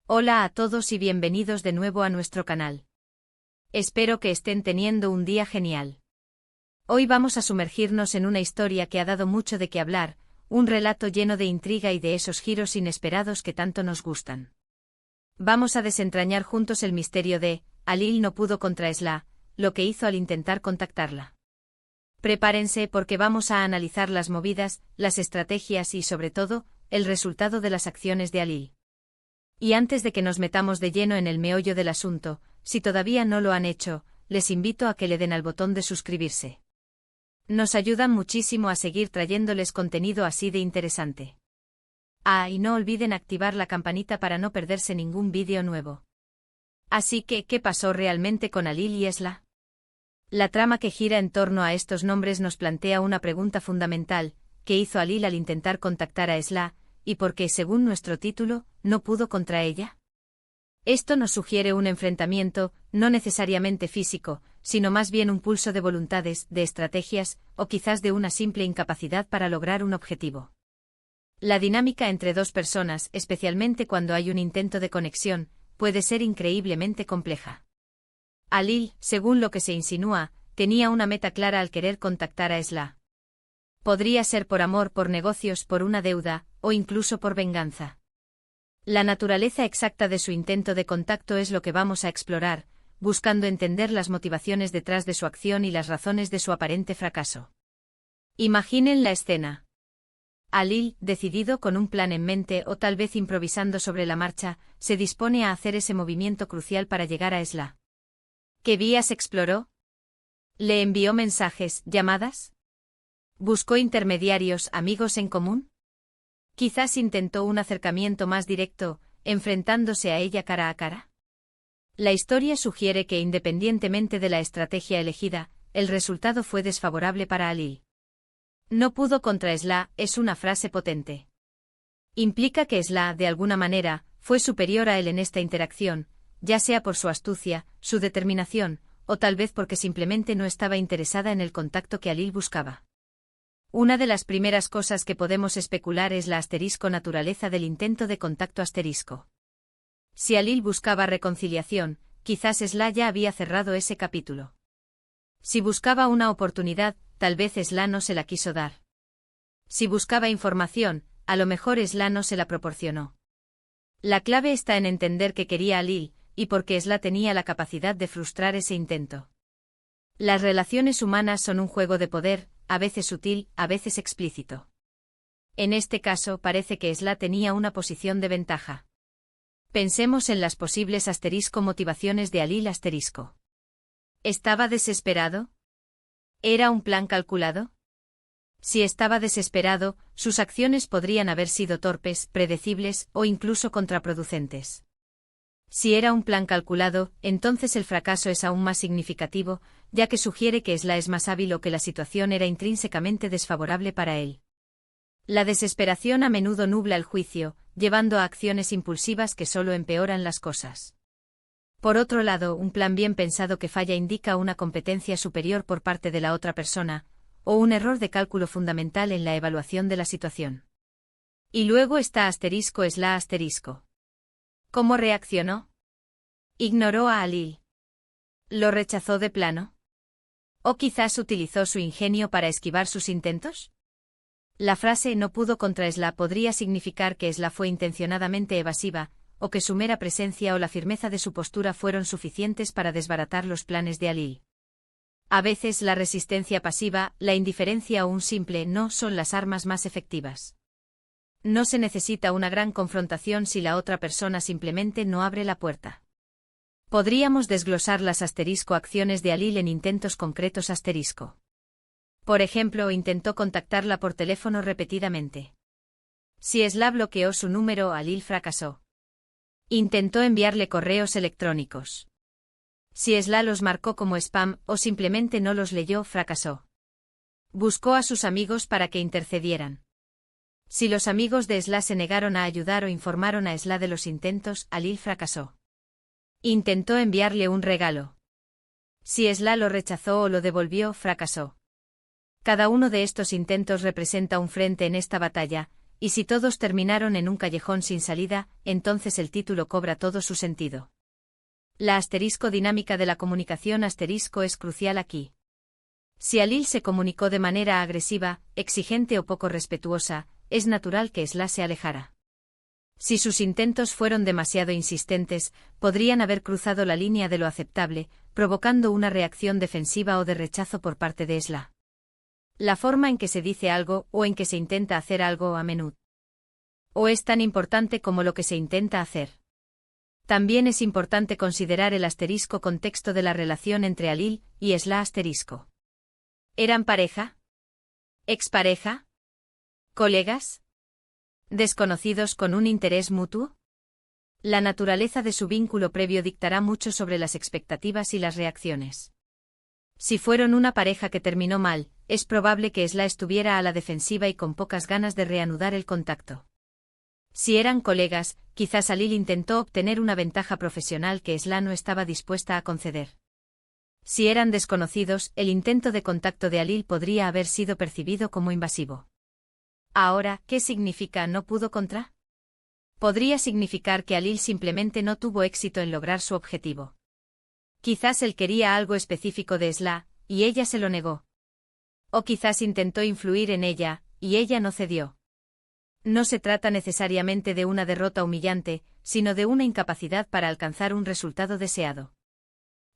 Hola a todos y bienvenidos de nuevo a nuestro canal. Espero que estén teniendo un día genial. Hoy vamos a sumergirnos en una historia que ha dado mucho de qué hablar, un relato lleno de intriga y de esos giros inesperados que tanto nos gustan. Vamos a desentrañar juntos el misterio de Alil no pudo contra Esla, lo que hizo al intentar contactarla. Prepárense porque vamos a analizar las movidas, las estrategias y, sobre todo, el resultado de las acciones de Alil. Y antes de que nos metamos de lleno en el meollo del asunto, si todavía no lo han hecho, les invito a que le den al botón de suscribirse. Nos ayudan muchísimo a seguir trayéndoles contenido así de interesante. Y no olviden activar la campanita para no perderse ningún vídeo nuevo. Así que, ¿qué pasó realmente con Alil y Esla? La trama que gira en torno a estos nombres nos plantea una pregunta fundamental: ¿qué hizo Alil al intentar contactar a Esla, y por qué, según nuestro título, no pudo contra ella? Esto nos sugiere un enfrentamiento, no necesariamente físico, sino más bien un pulso de voluntades, de estrategias, o quizás de una simple incapacidad para lograr un objetivo. La dinámica entre dos personas, especialmente cuando hay un intento de conexión, puede ser increíblemente compleja. Alil, según lo que se insinúa, tenía una meta clara al querer contactar a Esla. Podría ser por amor, por negocios, por una deuda, o incluso por venganza. La naturaleza exacta de su intento de contacto es lo que vamos a explorar, buscando entender las motivaciones detrás de su acción y las razones de su aparente fracaso. Imaginen la escena. Alil, decidido con un plan en mente o tal vez improvisando sobre la marcha, se dispone a hacer ese movimiento crucial para llegar a Esla. ¿Qué vías exploró? ¿Le envió mensajes, llamadas? ¿Buscó intermediarios, amigos en común? Quizás intentó un acercamiento más directo, enfrentándose a ella cara a cara. La historia sugiere que, independientemente de la estrategia elegida, el resultado fue desfavorable para Alil. No pudo contra Esla es una frase potente. Implica que Esla, de alguna manera, fue superior a él en esta interacción, ya sea por su astucia, su determinación, o tal vez porque simplemente no estaba interesada en el contacto que Alil buscaba. Una de las primeras cosas que podemos especular es la naturaleza del intento de contacto asterisco. Si Alil buscaba reconciliación, quizás Esla ya había cerrado ese capítulo. Si buscaba una oportunidad, tal vez Esla no se la quiso dar. Si buscaba información, a lo mejor Esla no se la proporcionó. La clave está en entender qué quería Alil, y por qué Esla tenía la capacidad de frustrar ese intento. Las relaciones humanas son un juego de poder, a veces sutil, a veces explícito. En este caso parece que Esla tenía una posición de ventaja. Pensemos en las posibles motivaciones de Alil *. ¿Estaba desesperado? ¿Era un plan calculado? Si estaba desesperado, sus acciones podrían haber sido torpes, predecibles o incluso contraproducentes. Si era un plan calculado, entonces el fracaso es aún más significativo, ya que sugiere que Esla es más hábil o que la situación era intrínsecamente desfavorable para él. La desesperación a menudo nubla el juicio, llevando a acciones impulsivas que solo empeoran las cosas. Por otro lado, un plan bien pensado que falla indica una competencia superior por parte de la otra persona, o un error de cálculo fundamental en la evaluación de la situación. Y luego está Esla. ¿Cómo reaccionó? ¿Ignoró a Alil? ¿Lo rechazó de plano? ¿O quizás utilizó su ingenio para esquivar sus intentos? La frase no pudo contra Esla podría significar que Esla fue intencionadamente evasiva, o que su mera presencia o la firmeza de su postura fueron suficientes para desbaratar los planes de Alil. A veces la resistencia pasiva, la indiferencia o un simple no son las armas más efectivas. No se necesita una gran confrontación si la otra persona simplemente no abre la puerta. Podríamos desglosar las acciones de Alil en intentos concretos *. Por ejemplo, intentó contactarla por teléfono repetidamente. Si Esla bloqueó su número, Alil fracasó. Intentó enviarle correos electrónicos. Si Esla los marcó como spam o simplemente no los leyó, fracasó. Buscó a sus amigos para que intercedieran. Si los amigos de Esla se negaron a ayudar o informaron a Esla de los intentos, Alil fracasó. Intentó enviarle un regalo. Si Esla lo rechazó o lo devolvió, fracasó. Cada uno de estos intentos representa un frente en esta batalla, Y si todos terminaron en un callejón sin salida, entonces el título cobra todo su sentido. La dinámica de la comunicación es crucial aquí. Si Alil se comunicó de manera agresiva, exigente o poco respetuosa, es natural que Esla se alejara. Si sus intentos fueron demasiado insistentes, podrían haber cruzado la línea de lo aceptable, provocando una reacción defensiva o de rechazo por parte de Esla. La forma en que se dice algo o en que se intenta hacer algo a menudo. O es tan importante como lo que se intenta hacer. También es importante considerar el contexto de la relación entre Alil y Esla *. ¿Eran pareja? ¿Expareja? ¿Colegas? ¿Desconocidos con un interés mutuo? La naturaleza de su vínculo previo dictará mucho sobre las expectativas y las reacciones. Si fueron una pareja que terminó mal, es probable que Esla estuviera a la defensiva y con pocas ganas de reanudar el contacto. Si eran colegas, quizás Alil intentó obtener una ventaja profesional que Esla no estaba dispuesta a conceder. Si eran desconocidos, el intento de contacto de Alil podría haber sido percibido como invasivo. Ahora, ¿qué significa no pudo contra? Podría significar que Alil simplemente no tuvo éxito en lograr su objetivo. Quizás él quería algo específico de Esla, y ella se lo negó. O quizás intentó influir en ella, y ella no cedió. No se trata necesariamente de una derrota humillante, sino de una incapacidad para alcanzar un resultado deseado.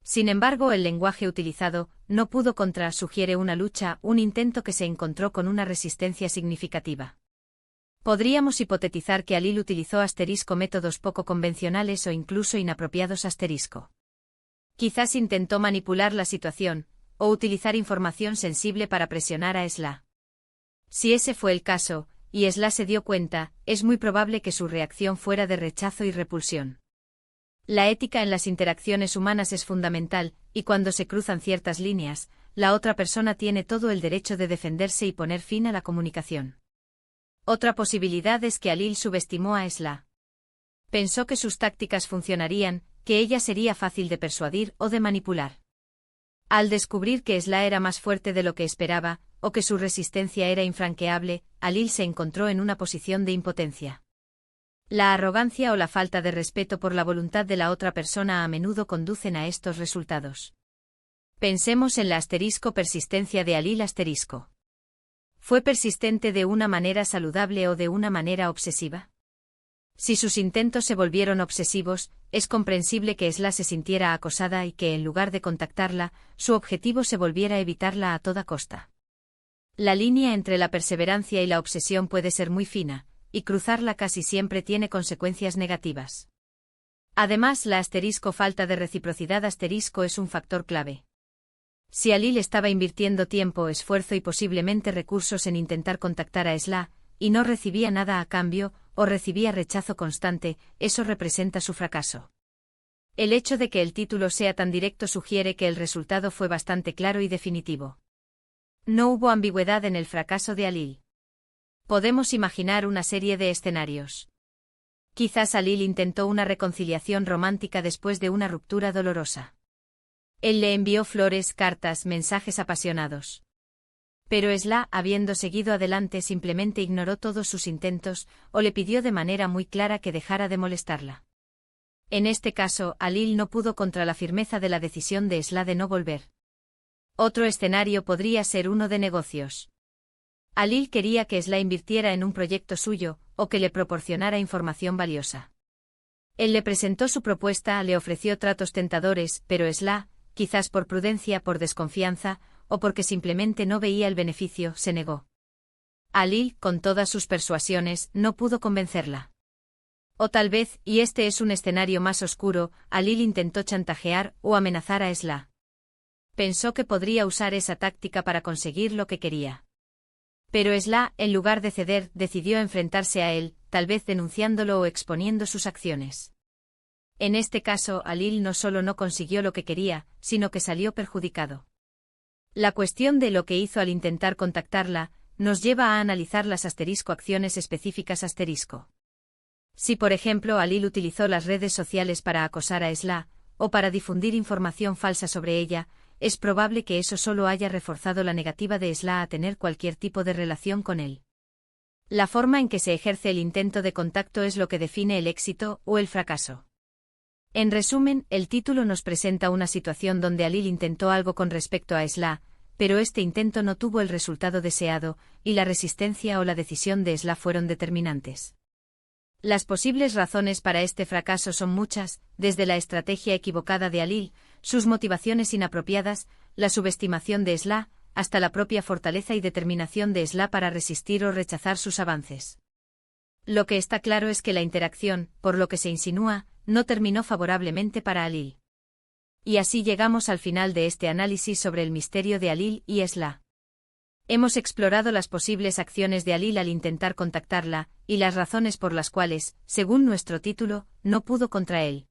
Sin embargo, el lenguaje utilizado, no pudo contra, sugiere una lucha, un intento que se encontró con una resistencia significativa. Podríamos hipotetizar que Alil utilizó métodos poco convencionales o incluso inapropiados Quizás intentó manipular la situación, o utilizar información sensible para presionar a Esla. Si ese fue el caso, y Esla se dio cuenta, es muy probable que su reacción fuera de rechazo y repulsión. La ética en las interacciones humanas es fundamental, y cuando se cruzan ciertas líneas, la otra persona tiene todo el derecho de defenderse y poner fin a la comunicación. Otra posibilidad es que Alil subestimó a Esla. Pensó que sus tácticas funcionarían, que ella sería fácil de persuadir o de manipular. Al descubrir que Esla era más fuerte de lo que esperaba, o que su resistencia era infranqueable, Alil se encontró en una posición de impotencia. La arrogancia o la falta de respeto por la voluntad de la otra persona a menudo conducen a estos resultados. Pensemos en la persistencia de Alil *. ¿Fue persistente de una manera saludable o de una manera obsesiva? Si sus intentos se volvieron obsesivos, es comprensible que Esla se sintiera acosada y que en lugar de contactarla, su objetivo se volviera evitarla a toda costa. La línea entre la perseverancia y la obsesión puede ser muy fina, y cruzarla casi siempre tiene consecuencias negativas. Además, la falta de reciprocidad es un factor clave. Si Alil estaba invirtiendo tiempo, esfuerzo y posiblemente recursos en intentar contactar a Esla, y no recibía nada a cambio, o recibía rechazo constante, eso representa su fracaso. El hecho de que el título sea tan directo sugiere que el resultado fue bastante claro y definitivo. No hubo ambigüedad en el fracaso de Alil. Podemos imaginar una serie de escenarios. Quizás Alil intentó una reconciliación romántica después de una ruptura dolorosa. Él le envió flores, cartas, mensajes apasionados. Pero Esla, habiendo seguido adelante, simplemente ignoró todos sus intentos, o le pidió de manera muy clara que dejara de molestarla. En este caso, Alil no pudo contra la firmeza de la decisión de Esla de no volver. Otro escenario podría ser uno de negocios. Alil quería que Esla invirtiera en un proyecto suyo, o que le proporcionara información valiosa. Él le presentó su propuesta, le ofreció tratos tentadores, pero Esla, quizás por prudencia, por desconfianza, o porque simplemente no veía el beneficio, se negó. Alil, con todas sus persuasiones, no pudo convencerla. O tal vez, y este es un escenario más oscuro, Alil intentó chantajear o amenazar a Esla. Pensó que podría usar esa táctica para conseguir lo que quería. Pero Esla, en lugar de ceder, decidió enfrentarse a él, tal vez denunciándolo o exponiendo sus acciones. En este caso, Alil no solo no consiguió lo que quería, sino que salió perjudicado. La cuestión de lo que hizo al intentar contactarla, nos lleva a analizar las acciones específicas *. Si por ejemplo Alil utilizó las redes sociales para acosar a Esla, o para difundir información falsa sobre ella, es probable que eso solo haya reforzado la negativa de Esla a tener cualquier tipo de relación con él. La forma en que se ejerce el intento de contacto es lo que define el éxito o el fracaso. En resumen, el título nos presenta una situación donde Alil intentó algo con respecto a Esla, pero este intento no tuvo el resultado deseado, y la resistencia o la decisión de Esla fueron determinantes. Las posibles razones para este fracaso son muchas, desde la estrategia equivocada de Alil, sus motivaciones inapropiadas, la subestimación de Esla, hasta la propia fortaleza y determinación de Esla para resistir o rechazar sus avances. Lo que está claro es que la interacción, por lo que se insinúa, no terminó favorablemente para Alil. Y así llegamos al final de este análisis sobre el misterio de Alil y Esla. Hemos explorado las posibles acciones de Alil al intentar contactarla, y las razones por las cuales, según nuestro título, no pudo contra él.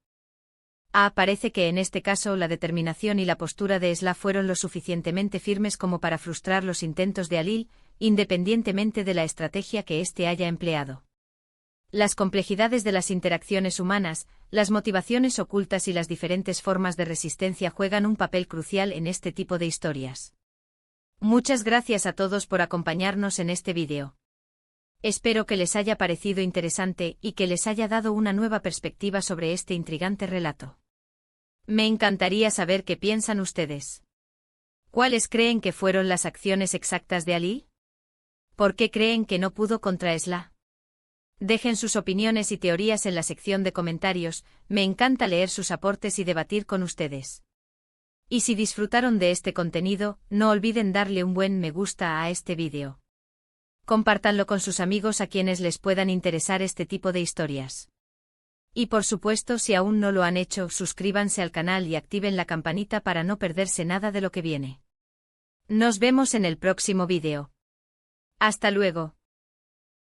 Parece que en este caso la determinación y la postura de Esla fueron lo suficientemente firmes como para frustrar los intentos de Alil, independientemente de la estrategia que éste haya empleado. Las complejidades de las interacciones humanas, las motivaciones ocultas y las diferentes formas de resistencia juegan un papel crucial en este tipo de historias. Muchas gracias a todos por acompañarnos en este vídeo. Espero que les haya parecido interesante y que les haya dado una nueva perspectiva sobre este intrigante relato. Me encantaría saber qué piensan ustedes. ¿Cuáles creen que fueron las acciones exactas de Alil? ¿Por qué creen que no pudo contra Esla? Dejen sus opiniones y teorías en la sección de comentarios, me encanta leer sus aportes y debatir con ustedes. Y si disfrutaron de este contenido, no olviden darle un buen me gusta a este vídeo. Compártanlo con sus amigos a quienes les puedan interesar este tipo de historias. Y por supuesto, si aún no lo han hecho, suscríbanse al canal y activen la campanita para no perderse nada de lo que viene. Nos vemos en el próximo vídeo. Hasta luego.